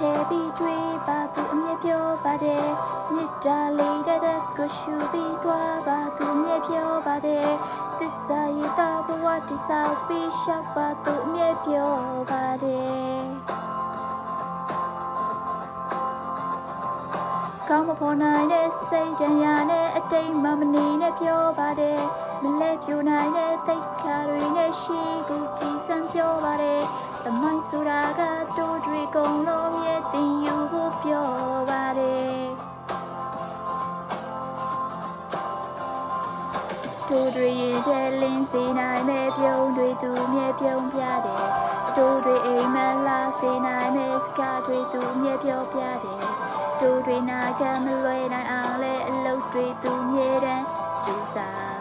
ထဲပြီးတွေ့ပါသူအမြဲပြောပါတယ်မြစ်တာလေးတဲ့ကိုရှူပြီးသွားပါသူအမြဲပြောပါတယ်သစ္စာရတာဘဝတည်ဆောက်ပြီးရှောက်ပါသူအမြဲပြောပါတယ်ကောင်းမဖော်နိုင်တဲ့စိတ်တရားနဲ့အတိတ်မှမနေနဲ့ပြောပါတယ်မလဲပြိုနိုင်တဲ့သိက္ခာတွေနဲ့ရှိကိုကြည်စံပြောပါတယ်သမိုင်းဆိုတာကတိုးတွေကုန်လုံးမြဲတင်ယူဖို့ပြောပါတယ်တိုးတွေရင်ထဲလင်းစေနိုင်မဲ့ပြုံးတွေသူမြဲပြုံးပြတယ်တိုးတွေအိမ်မလာစေနိုင်မဲ့စကားတွေသူမြဲပြောပြတယ်တိုးတွေနာခံမလွယ်နိုင်အောင်လဲအလုပ်တွေသူမြဲတမ်းကြိုးစား